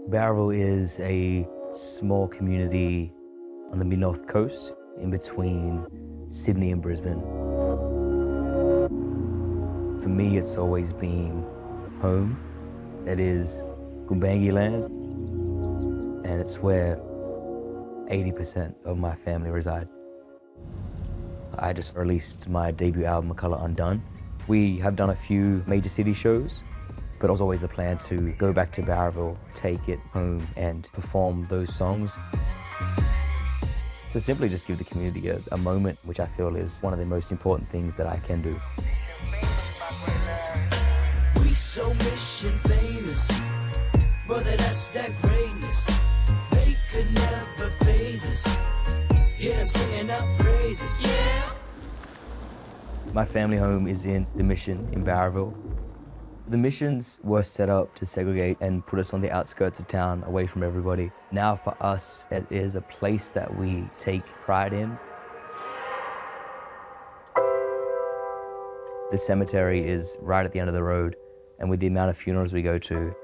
Bowraville is a small community on the mid-north coast, in between Sydney and Brisbane. For me, it's always been home. It is Gumbaynggirr lands, and it's where 80% of my family reside. I just released my debut album, Colour Undone. We have done a few major city shows, but it was always the plan to go back to Bowraville, take it home and perform those songs. To simply just give the community a moment, which I feel is one of the most important things that I can do. We so mission famous, brother, that's that greatness. They could never phase us. Hear them singing up praises, yeah. My family home is in the Mission in Barville. The missions were set up to segregate and put us on the outskirts of town, away from everybody. Now for us, it is a place that we take pride in. The cemetery is right at the end of the road, and with the amount of funerals we go to,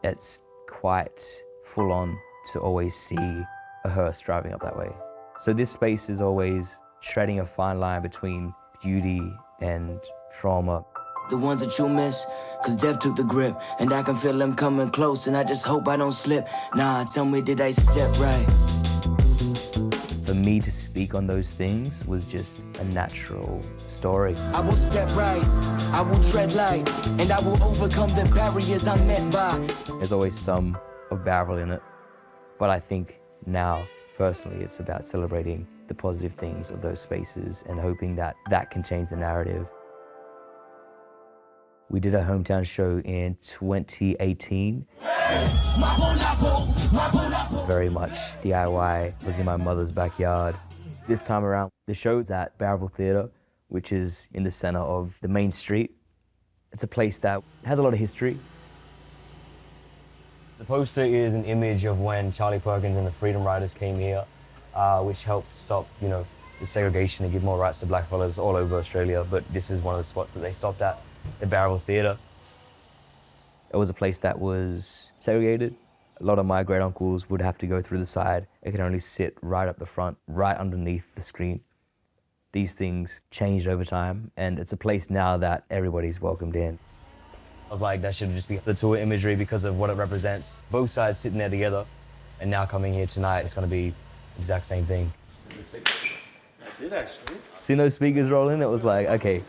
it's quite full on to always see a hearse driving up that way. So this space is always treading a fine line between beauty and trauma. The ones that you miss, cause death took the grip, and I can feel them coming close, and I just hope I don't slip. Nah, tell me, did I step right? For me to speak on those things was just a natural story. I will step right, I will tread light, and I will overcome the barriers I'm met by. There's always some of Barville in it, but I think now, personally, it's about celebrating the positive things of those spaces and hoping that that can change the narrative. We did a hometown show in 2018. Very much DIY, was in my mother's backyard. This time around, the show's at Barville Theatre, which is in the center of the main street. It's a place that has a lot of history. The poster is an image of when Charlie Perkins and the Freedom Riders came here, which helped stop, the segregation and give more rights to black fellas all over Australia. But this is one of the spots that they stopped at, the Barville Theatre. It was a place that was segregated. A lot of my great uncles would have to go through the side. It could only sit right up the front, right underneath the screen. These things changed over time, and it's a place now that everybody's welcomed in. I was like, that should just be the tour imagery because of what it represents. Both sides sitting there together, and now coming here tonight, it's going to be the exact same thing. I did actually. Seeing those speakers roll in, it was like, okay,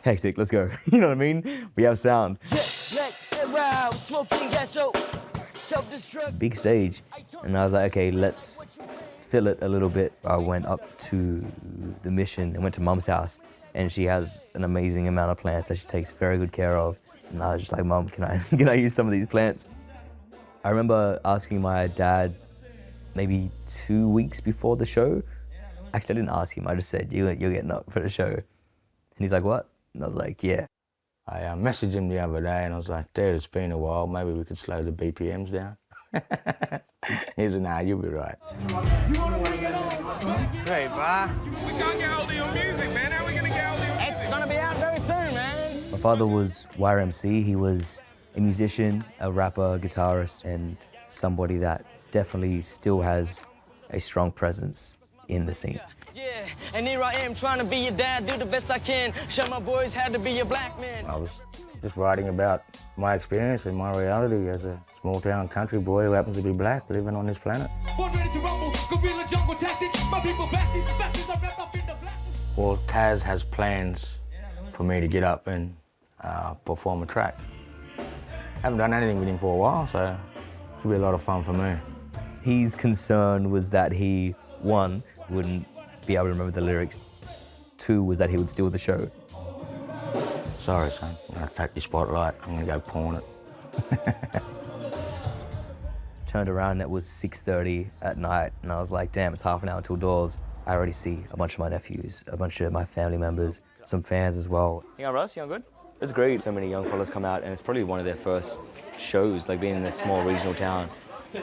hectic, let's go. You know what I mean? We have sound. It's a big stage, and I was like, okay, let's fill it a little bit. I went up to the Mission and went to Mum's house, and she has an amazing amount of plants that she takes very good care of. And I was just like, Mum, can I use some of these plants? I remember asking my dad maybe 2 weeks before the show. Actually, I didn't ask him, I just said, you're getting up for the show. And he's like, what? And I was like, yeah. I messaged him the other day and I was like, Dad, it's been a while, maybe we could slow the BPMs down. He said, nah, you'll be right. Sweet, brah. We can't get hold of your music, man. How are we going to get hold of your music? It's gonna be out very soon, man. My father was YRMC. He was a musician, a rapper, guitarist, and somebody that definitely still has a strong presence in the scene. Yeah, and here I am trying to be your dad, do the best I can. Show my boys how to be a black man. I was just writing about my experience and my reality as a small town country boy who happens to be black living on this planet. Well, Taz has plans for me to get up and perform a track. Haven't done anything with him for a while, so it'll be a lot of fun for me. His concern was that he, one, wouldn't be able to remember the lyrics. Two was that he would steal the show. Sorry, son, I'm gonna take your spotlight. I'm gonna go pawn it. Turned around and it was 6:30 at night, and I was like, damn, it's half an hour till doors. I already see a bunch of my nephews, a bunch of my family members, some fans as well. You on, Russ? You on good? It's great. So many young fellas come out, and it's probably one of their first shows, like being in a small regional town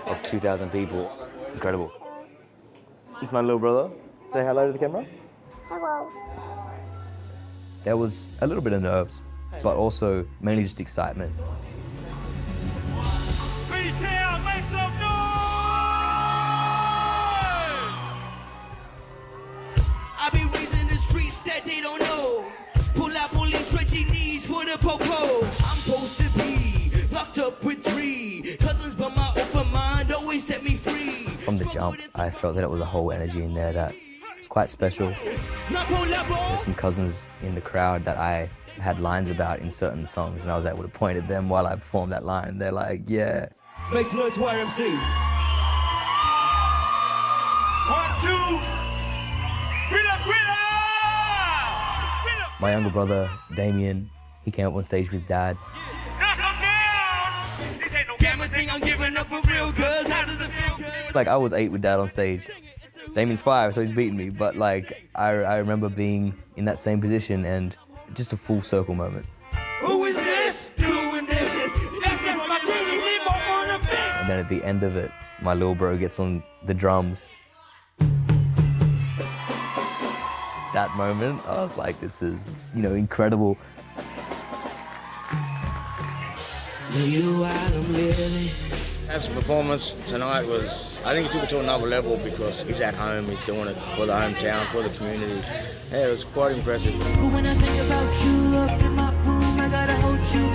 of 2,000 people. Incredible. This is my little brother. Say hello to the camera. Hello. There was a little bit of nerves, but also mainly just excitement. H-Town, make some noise! I be raising the streets that they don't know. Pull out police, stretchy knees for the popo. I'm supposed to be locked up with 3 cousins, but my open mind always set me free. From the jump, I felt that it was a whole energy in there that was quite special. There's some cousins in the crowd that I had lines about in certain songs, and I was able to point at them while I performed that line. They're like, yeah. Make some noise, YMC. 1, 2, Grilla! My younger brother, Damien, he came up on stage with Dad. Knock 'em down! This ain't no gamma thing, I'm giving up for real, cuz how does it feel? Like, I was 8 with Dad on stage. Damien's 5, so he's beating me, but like, I remember being in that same position and just a full circle moment. Who is this? Doing this? That's just my genie, leave on the beat. And then at the end of it, my little bro gets on the drums. That moment, I was like, this is, you know, incredible. His performance tonight was, I think he took it to another level because he's at home, he's doing it for the hometown, for the community. Yeah, it was quite impressive. When I think about you up in my room, I gotta hold you.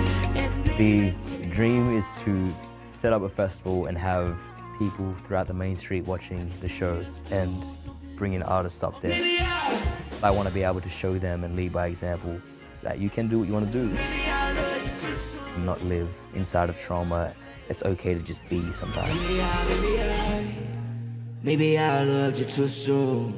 The dream is to set up a festival and have people throughout the main street watching the show and bring in artists up there. I want to be able to show them and lead by example that you can do what you want to do. Not live inside of trauma. It's okay to just be sometimes. Maybe I loved you too soon.